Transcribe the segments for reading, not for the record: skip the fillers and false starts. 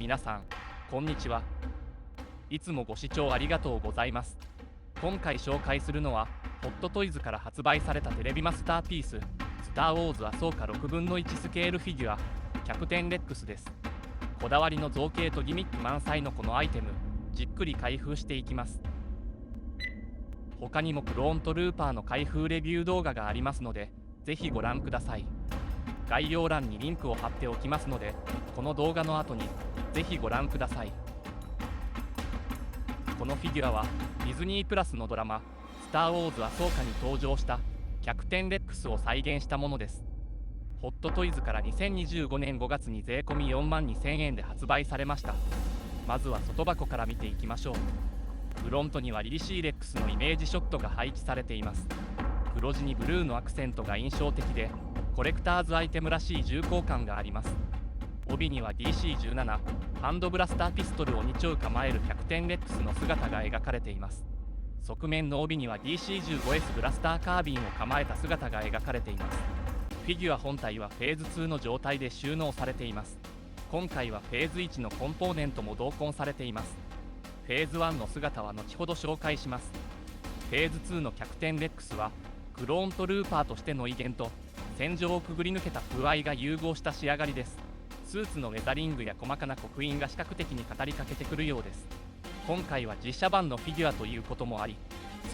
皆さん、こんにちは。いつもご視聴ありがとうございます。今回紹介するのは、ホットトイズから発売されたテレビマスターピース、スター・ウォーズアソーカ6分の1スケールフィギュア、キャプテンレックスです。こだわりの造形とギミック満載のこのアイテム、じっくり開封していきます。他にもクローントルーパーの開封レビュー動画がありますので、ぜひご覧ください。概要欄にリンクを貼っておきますので、この動画の後にぜひご覧ください。このフィギュアはディズニープラスのドラマ「スター・ウォーズアソーカ」に登場したキャプテンレックスを再現したものです。ホットトイズから2025年5月に税込み4万2000円で発売されました。まずは外箱から見ていきましょう。フロントにはリリシーレックスのイメージショットが配置されています。黒地にブルーのアクセントが印象的で、コレクターズアイテムらしい重厚感があります。帯には DC-17 ハンドブラスターピストルを2丁構えるキャプテンレックスの姿が描かれています。側面の帯には DC-15S ブラスターカービンを構えた姿が描かれています。フィギュア本体はフェーズ2の状態で収納されています。今回はフェーズ1のコンポーネントも同梱されています。フェーズ1の姿は後ほど紹介します。フェーズ2のキャプテンレックスはクローントルーパーとしての威厳と戦場をくぐり抜けた風合いが融合した仕上がりです。スーツのウェザリングや細かな刻印が視覚的に語りかけてくるようです。今回は実写版のフィギュアということもあり、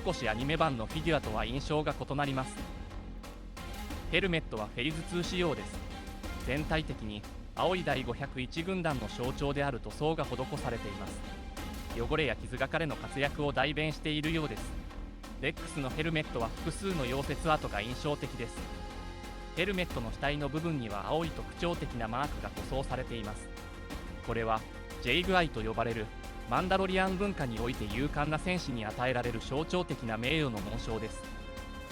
少しアニメ版のフィギュアとは印象が異なります。ヘルメットはフェイズ2仕様です。全体的に青い第501軍団の象徴である塗装が施されています。汚れや傷が彼の活躍を代弁しているようです。レックスのヘルメットは複数の溶接跡が印象的です。ヘルメットの額の部分には青い特徴的なマークが塗装されています。これはジェイグアイと呼ばれるマンダロリアン文化において勇敢な戦士に与えられる象徴的な名誉の紋章です。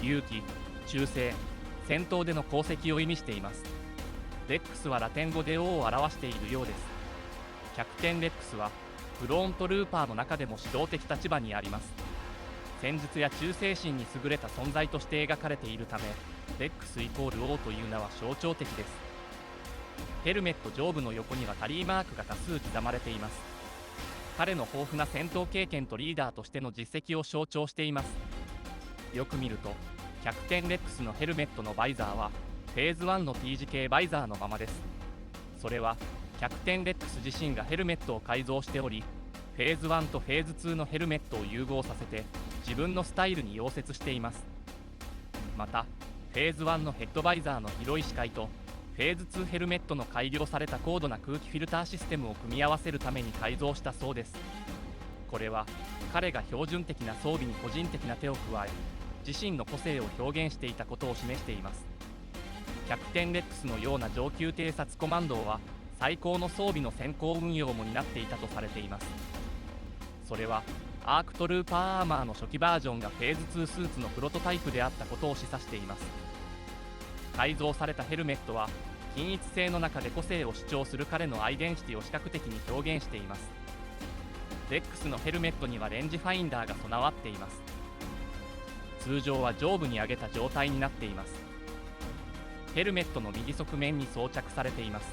勇気、忠誠、戦闘での功績を意味しています。レックスはラテン語で王を表しているようです。キャプテンレックスはクローントルーパーの中でも指導的立場にあります。戦術や忠誠心に優れた存在として描かれているため、レックスイコール王という名は象徴的です。ヘルメット上部の横にはタリーマークが多数刻まれています。彼の豊富な戦闘経験とリーダーとしての実績を象徴しています。よく見ると、キャプテンレックスのヘルメットのバイザーはフェーズ1の T 字形バイザーのままです。それはキャプテンレックス自身がヘルメットを改造しており、フェーズ1とフェーズ2のヘルメットを融合させて自分のスタイルに溶接しています。またフェーズ1のヘッドバイザーの広い視界とフェーズ2ヘルメットの改良された高度な空気フィルターシステムを組み合わせるために改造したそうです。これは彼が標準的な装備に個人的な手を加え、自身の個性を表現していたことを示しています。キャプテンレックスのような上級偵察コマンドーは最高の装備の先行運用も担っていたとされています。それはアークトルーパーアーマーの初期バージョンがフェーズ2スーツのプロトタイプであったことを示唆しています。改造されたヘルメットは均一性の中で個性を主張する彼のアイデンティティを視覚的に表現しています。レックスのヘルメットにはレンジファインダーが備わっています。通常は上部に上げた状態になっています。ヘルメットの右側面に装着されています。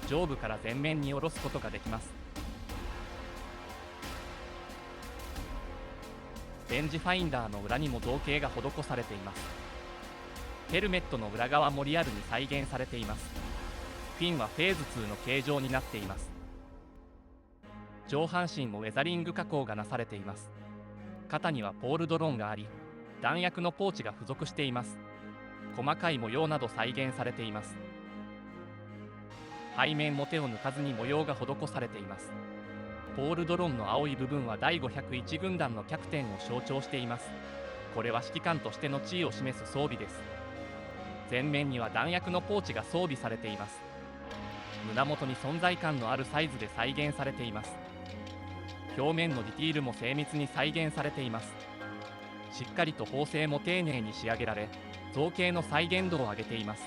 上部から前面に下ろすことができます。レンジファインダーの裏にも造形が施されています。ヘルメットの裏側もリアルに再現されています。フィンはフェーズ2の形状になっています。上半身もウェザリング加工がなされています。肩にはポールドロンがあり、弾薬のポーチが付属しています。細かい模様など再現されています。背面も手を抜かずに模様が施されています。ポールドロンの青い部分は第501軍団のキャプテンを象徴しています。これは指揮官としての地位を示す装備です。前面には弾薬のポーチが装備されています。胸元に存在感のあるサイズで再現されています。表面のディティールも精密に再現されています。しっかりと縫製も丁寧に仕上げられ、造形の再現度を上げています。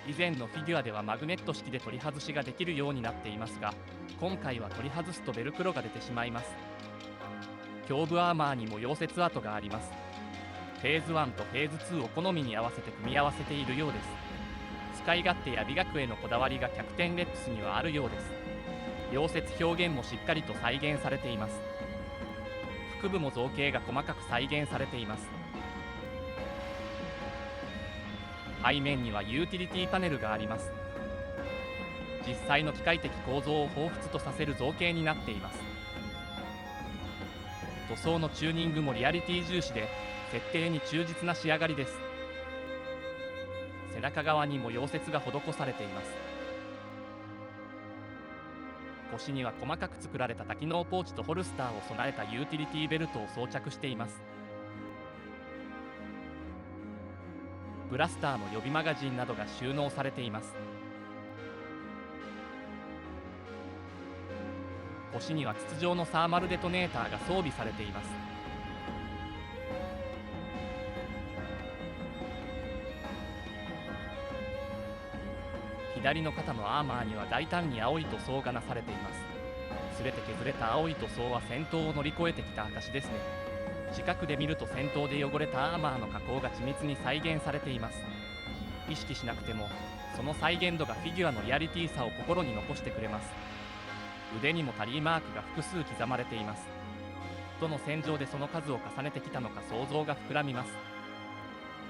以前のフィギュアではマグネット式で取り外しができるようになっていますが、今回は取り外すとベルクロが出てしまいます。胸部アーマーにも溶接跡があります。フェーズ1とフェーズ2を好みに合わせて組み合わせているようです。使い勝手や美学へのこだわりがキャプテンレックスにはあるようです。溶接表現もしっかりと再現されています。腹部も造形が細かく再現されています。背面にはユーティリティパネルがあります。実際の機械的構造を彷彿とさせる造形になっています。塗装のチューニングもリアリティ重視で設定に忠実な仕上がりです。背中側にも溶接が施されています。腰には細かく作られた多機能ポーチとホルスターを備えたユーティリティベルトを装着しています。ブラスターの予備マガジンなどが収納されています。腰には筒状のサーマルデトネーターが装備されています。左の肩のアーマーには大胆に青い塗装がなされています。すれて削れた青い塗装は戦闘を乗り越えてきた証ですね。近くで見ると戦闘で汚れたアーマーの加工が緻密に再現されています。意識しなくてもその再現度がフィギュアのリアリティさを心に残してくれます。腕にもタリーマークが複数刻まれています。どの戦場でその数を重ねてきたのか想像が膨らみます。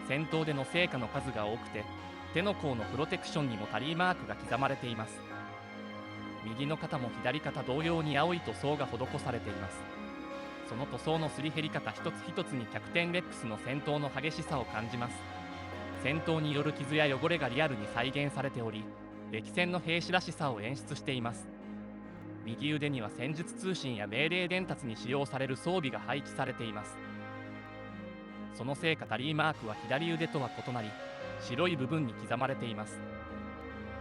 戦闘での成果の数が多くて手の甲のプロテクションにもタリーマークが刻まれています。右の肩も左肩同様に青い塗装が施されています。その塗装のすり減り方一つ一つにキャプテンレックスの戦闘の激しさを感じます。戦闘による傷や汚れがリアルに再現されており、歴戦の兵士らしさを演出しています。右腕には戦術通信や命令伝達に使用される装備が配置されています。そのせいかタリーマークは左腕とは異なり、白い部分に刻まれています。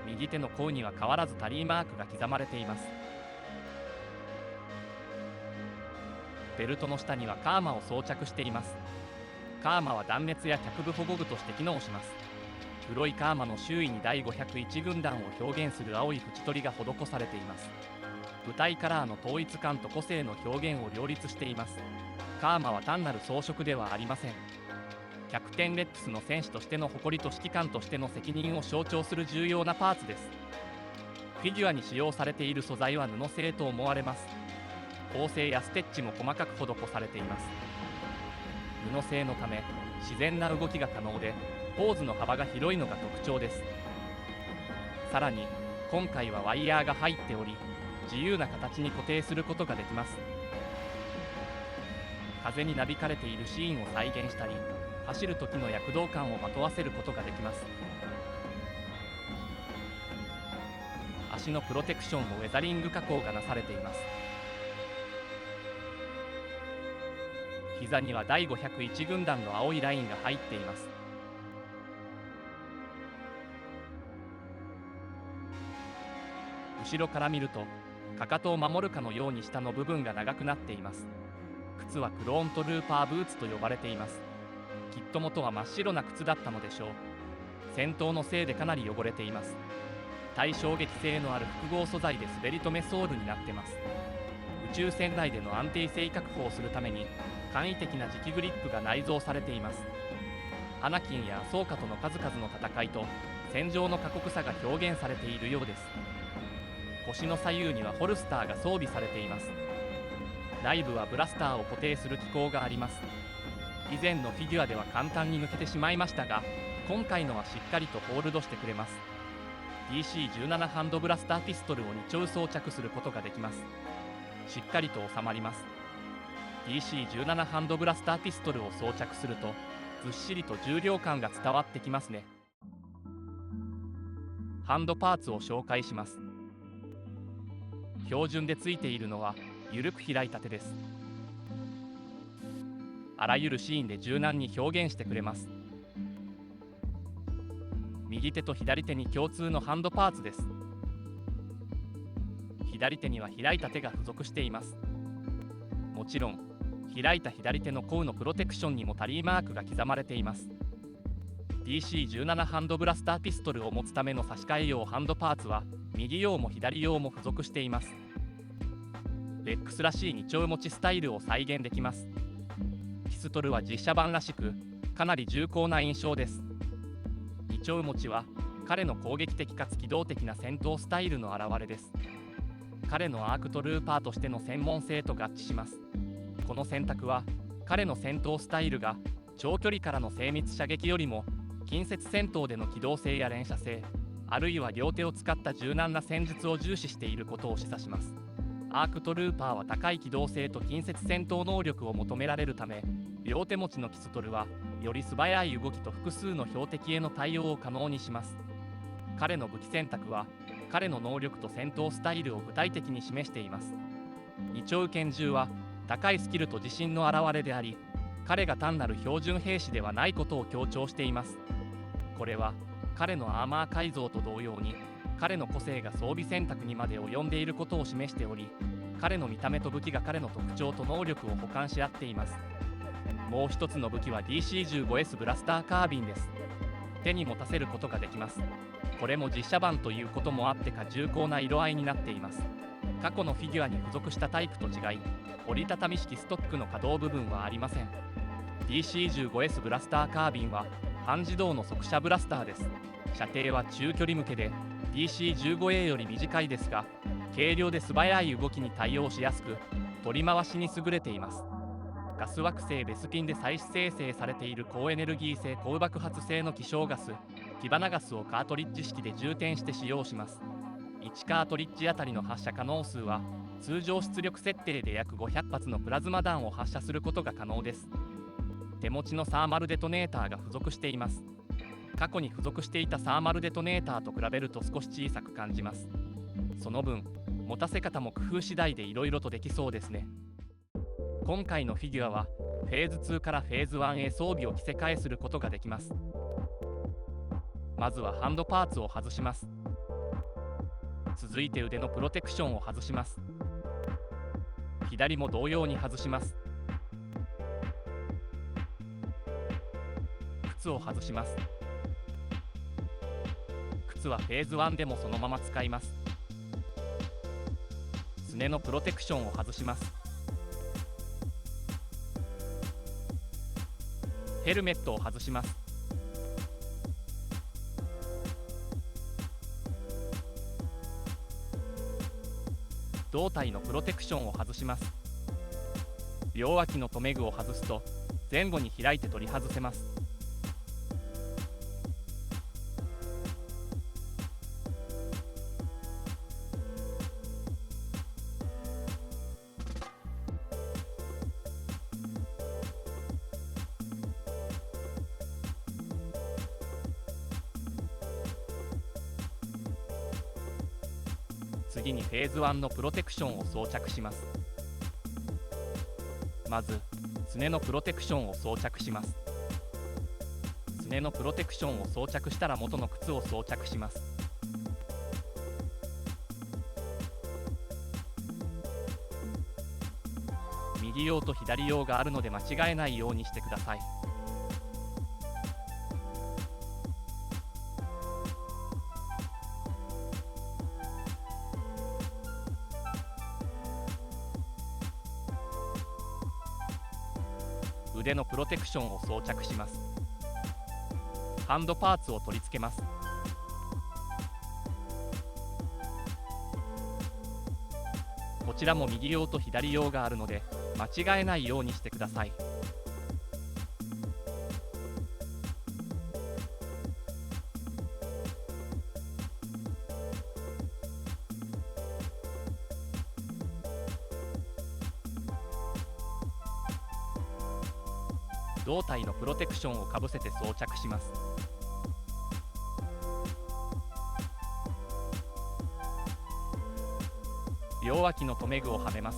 右手の甲には変わらずタリーマークが刻まれています。ベルトの下にはカーマを装着しています。カーマは断熱や脚部保護具として機能します。黒いカーマの周囲に第501軍団を表現する青い縁取りが施されています。舞台カラーの統一感と個性の表現を両立しています。カーマは単なる装飾ではありません。キャプテンレックスの戦士としての誇りと指揮官としての責任を象徴する重要なパーツです。フィギュアに使用されている素材は布製と思われます。縫製やステッチも細かく施されています。布製のため自然な動きが可能でポーズの幅が広いのが特徴です。さらに今回はワイヤーが入っており自由な形に固定することができます。風になびかれているシーンを再現したり走る時の躍動感をまとわせることができます。足のプロテクションもウェザリング加工がなされています。膝には第501軍団の青いラインが入っています。後ろから見るとかかとを守るかのように下の部分が長くなっています。靴はクローントルーパーブーツと呼ばれています。きっと元は真っ白な靴だったのでしょう。戦闘のせいでかなり汚れています。耐衝撃性のある複合素材で滑り止めソールになってます。宇宙船内での安定性確保をするために簡易的な磁気グリップが内蔵されています。アナキンやアソーカとの数々の戦いと戦場の過酷さが表現されているようです。腰の左右にはホルスターが装備されています。内部はブラスターを固定する機構があります。以前のフィギュアでは簡単に抜けてしまいましたが、今回のはしっかりとホールドしてくれます。 DC17 ハンドブラスターピストルを2丁装着することができます。しっかりと収まります。 DC17 ハンドブラスターピストルを装着するとずっしりと重量感が伝わってきますね。ハンドパーツを紹介します。標準でついているのは緩く開いた手です。あらゆるシーンで柔軟に表現してくれます。右手と左手に共通のハンドパーツです。左手には開いた手が付属しています。もちろん開いた左手の甲のプロテクションにもタリーマークが刻まれています。 DC17 ハンドブラスターピストルを持つための差し替え用ハンドパーツは右用も左用も付属しています。レックスらしい2丁持ちスタイルを再現できます。ピストルは実写版らしくかなり重厚な印象です。2丁持ちは彼の攻撃的かつ機動的な戦闘スタイルの表れです。彼のアークトルーパーとしての専門性と合致します。この選択は彼の戦闘スタイルが長距離からの精密射撃よりも近接戦闘での機動性や連射性、あるいは両手を使った柔軟な戦術を重視していることを示唆します。アークトルーパーは高い機動性と近接戦闘能力を求められるため、両手持ちのキストルはより素早い動きと複数の標的への対応を可能にします。彼の武器選択は彼の能力と戦闘スタイルを具体的に示しています。二丁拳銃は高いスキルと自信の表れであり、彼が単なる標準兵士ではないことを強調しています。これは彼のアーマー改造と同様に彼の個性が装備選択にまで及んでいることを示しており、彼の見た目と武器が彼の特徴と能力を補完し合っています。もう一つの武器は DC-15S ブラスターカービンです。手に持たせることができます。これも実写版ということもあってか重厚な色合いになっています。過去のフィギュアに付属したタイプと違い、折りたたみ式ストックの可動部分はありません。 DC-15S ブラスターカービンは半自動の速射ブラスターです。射程は中距離向けで DC-15A より短いですが、軽量で素早い動きに対応しやすく、取り回しに優れています。ガス惑星ベスピンで再生成されている高エネルギー性高爆発性の希少ガス、キバナガスをカートリッジ式で充填して使用します。1カートリッジあたりの発射可能数は通常出力設定で約500発のプラズマ弾を発射することが可能です。手持ちのサーマルデトネーターが付属しています。過去に付属していたサーマルデトネーターと比べると少し小さく感じます。その分、持たせ方も工夫次第でいろいろとできそうですね。今回のフィギュアはフェーズ2からフェーズ1へ装備を着せ替えすることができます。まずはハンドパーツを外します。続いて腕のプロテクションを外します。左も同様に外します。靴を外します。靴はフェーズ1でもそのまま使います。すねのプロテクションを外します。ヘルメットを外します。胴体のプロテクションを外します。両脇の留め具を外すと前後に開いて取り外せます。次にフェーズ1のプロテクションを装着します。まず、すねのプロテクションを装着します。すねのプロテクションを装着したら元の靴を装着します。右用と左用があるので間違えないようにしてください。腕のプロテクションを装着します。ハンドパーツを取り付けます。こちらも右用と左用があるので間違えないようにしてください。胴体のプロテクションをかぶせて装着します。両脇の留め具をはめます。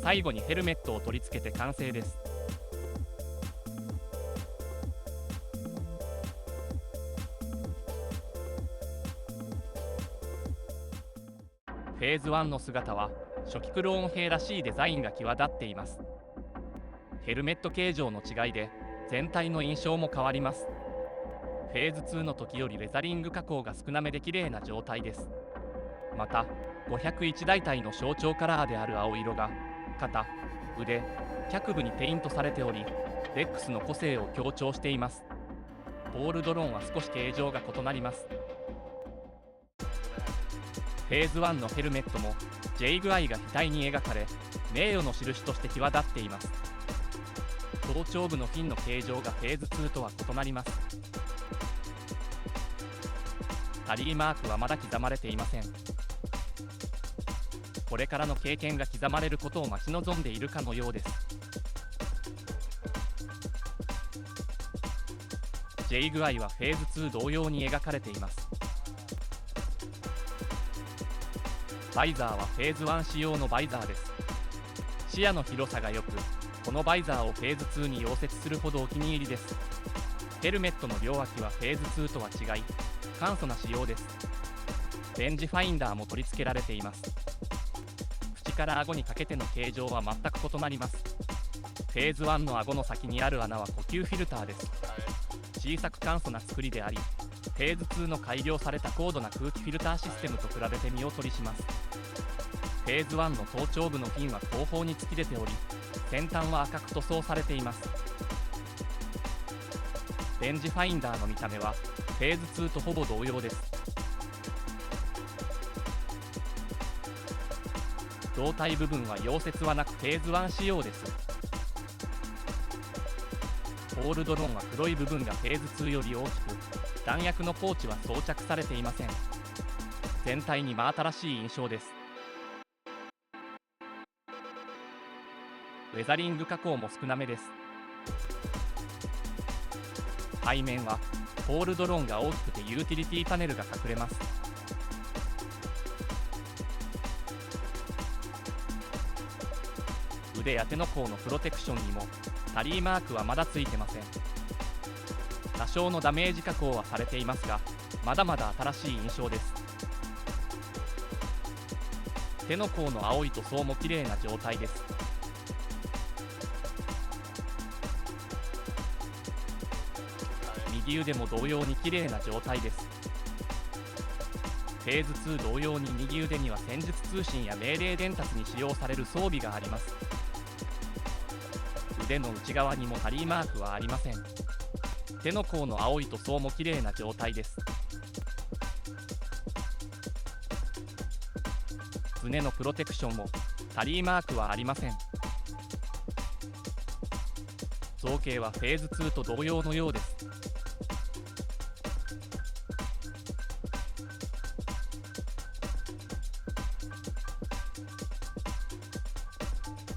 最後にヘルメットを取り付けて完成です。フェーズ1の姿は初期クローン兵らしいデザインが際立っています。ヘルメット形状の違いで全体の印象も変わります。フフェーズ2の時よりウェザリング加工が少なめで綺麗な状態です。また501大隊の象徴カラーである青色が肩、腕、脚部にペイントされており、レックスの個性を強調しています。ポールドローンは少し形状が異なります。フェーズ1のヘルメットも J 具合が額に描かれ、名誉の印として際立っています。頭頂部のフィンの形状がフェーズ2とは異なります。タリーマークはまだ刻まれていません。これからの経験が刻まれることを待ち望んでいるかのようです。J 具合はフェーズ2同様に描かれています。バイザーはフェーズ1仕様のバイザーです。視野の広さが良く、このバイザーをフェーズ2に溶接するほどお気に入りです。ヘルメットの両脇はフェーズ2とは違い、簡素な仕様です。レンジファインダーも取り付けられています。口から顎にかけての形状は全く異なります。フェーズ1の顎の先にある穴は呼吸フィルターです。小さく簡素な作りであり、フェーズ2の改良された高度な空気フィルターシステムと比べて見劣りします。フェーズ1の頭頂部のフィンは後方に突き出ており、先端は赤く塗装されています。レンジファインダーの見た目はフェーズ2とほぼ同様です。胴体部分は溶接はなくフェーズ1仕様です。ポールドローンは黒い部分がフェーズ2より大きく、弾薬のポーチは装着されていません。全体に真新しい印象です。ウェザリング加工も少なめです。背面はポールドローンが大きくてユーティリティパネルが隠れます。腕や手の甲のプロテクションにもタリーマークはまだついてません。多少のダメージ加工はされていますが、まだまだ新しい印象です。手の甲の青い塗装も綺麗な状態です。右腕も同様に綺麗な状態です。フェーズ2同様に右腕には戦術通信や命令伝達に使用される装備があります。腕の内側にもタリーマークはありません。手の甲の青い塗装も綺麗な状態です。胸のプロテクションもタリーマークはありません。造形はフェーズ2と同様のようです。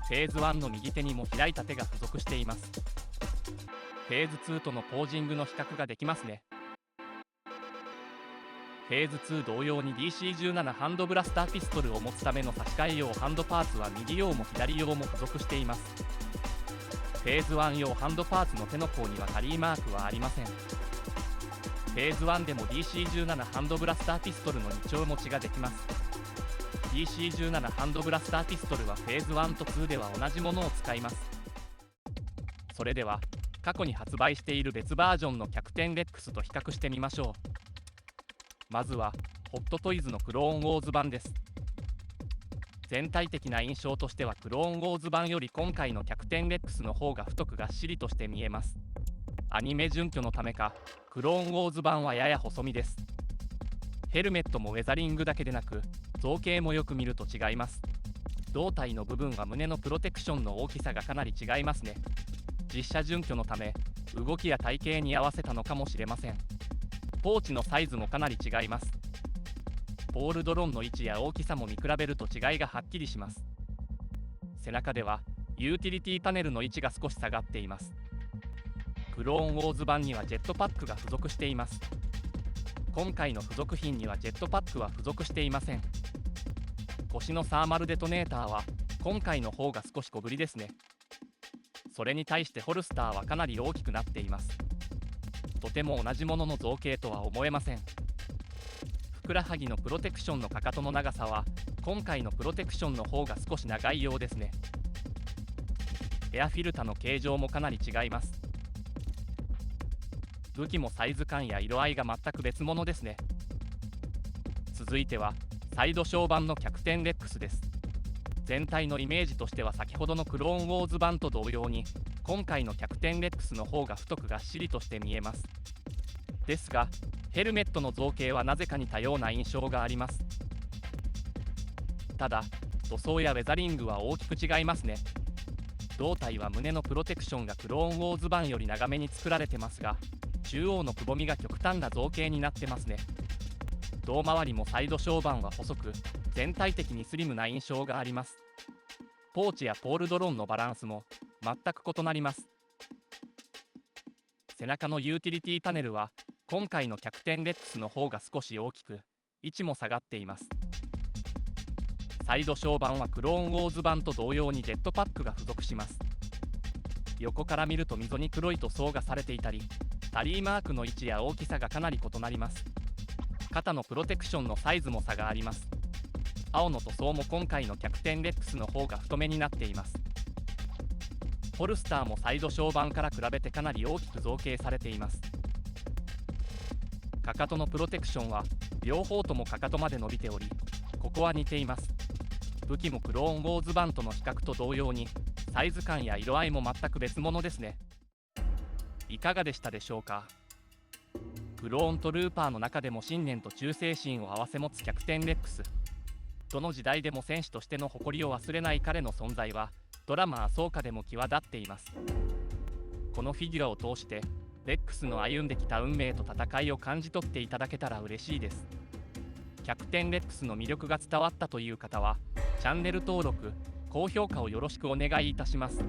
フェーズ1の右手にも開いた手が付属しています。フェーズ2とのポージングの比較ができますね。フェーズ2同様に DC-17 ハンドブラスターピストルを持つための差し替え用ハンドパーツは右用も左用も付属しています。フェーズ1用ハンドパーツの手の甲にはタリーマークはありません。フェーズ1でも DC-17 ハンドブラスターピストルの2丁持ちができます。DC-17 ハンドブラスターピストルはフェーズ1と2では同じものを使います。それでは過去に発売している別バージョンの逆転レックスと比較してみましょう。まずはホットトイズのクローンウォーズ版です。全体的な印象としてはクローンウォーズ版より今回の逆転レックスの方が太くがっしりとして見えます。アニメ準拠のためかクローンウォーズ版はやや細身です。ヘルメットもウェザリングだけでなく造形もよく見ると違います。胴体の部分は胸のプロテクションの大きさがかなり違いますね。実写準拠のため動きや体型に合わせたのかもしれません。ポーチのサイズもかなり違います。ポールドローンの位置や大きさも見比べると違いがはっきりします。背中ではユーティリティパネルの位置が少し下がっています。クローンウォーズ版にはジェットパックが付属しています。今回の付属品にはジェットパックは付属していません。腰のサーマルデトネーターは今回の方が少し小ぶりですね。それに対してホルスターはかなり大きくなっています。とても同じものの造形とは思えません。ふくらはぎのプロテクションのかかとの長さは今回のプロテクションの方が少し長いようですね。エアフィルタの形状もかなり違います。武器もサイズ感や色合いが全く別物ですね。続いてはサイドショー版のキャプテンレックスです。全体のイメージとしては先ほどのクローンウォーズ版と同様に、今回のキャプテンレックスの方が太くがっしりとして見えます。ですがヘルメットの造形はなぜかに多様な印象があります。ただ塗装やウェザリングは大きく違いますね。胴体は胸のプロテクションがクローンウォーズ版より長めに作られてますが、中央のくぼみが極端な造形になってますね。胴回りもサイドショー版は細く、全体的にスリムな印象があります。ポーチやポールドロンのバランスも全く異なります。背中のユーティリティパネルは今回のキャプテンレックスの方が少し大きく、位置も下がっています。サイドショー版はクローンウォーズ版と同様にジェットパックが付属します。横から見ると溝に黒い塗装がされていたり、タリーマークの位置や大きさがかなり異なります。肩のプロテクションのサイズも差があります。青の塗装も今回のキャプテンレックスの方が太めになっています。ホルスターもサイドショー版から比べてかなり大きく造形されています。かかとのプロテクションは両方ともかかとまで伸びており、ここは似ています。武器もクローンウォーズ版との比較と同様にサイズ感や色合いも全く別物ですね。いかがでしたでしょうか。クローントルーパーの中でも信念と忠誠心を併せ持つキャプテンレックス。どの時代でも戦士としての誇りを忘れない彼の存在はドラマーソーカでも際立っています。このフィギュアを通してレックスの歩んできた運命と戦いを感じ取っていただけたら嬉しいです。キャプテンレックスの魅力が伝わったという方はチャンネル登録、高評価をよろしくお願いいたします。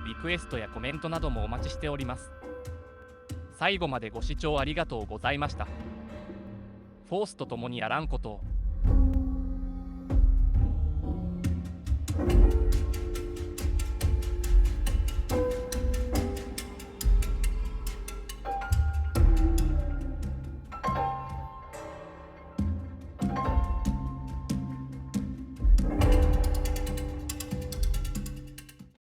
リクエストやコメントなどもお待ちしております。最後までご視聴ありがとうございました。フォースと共にあらんことを。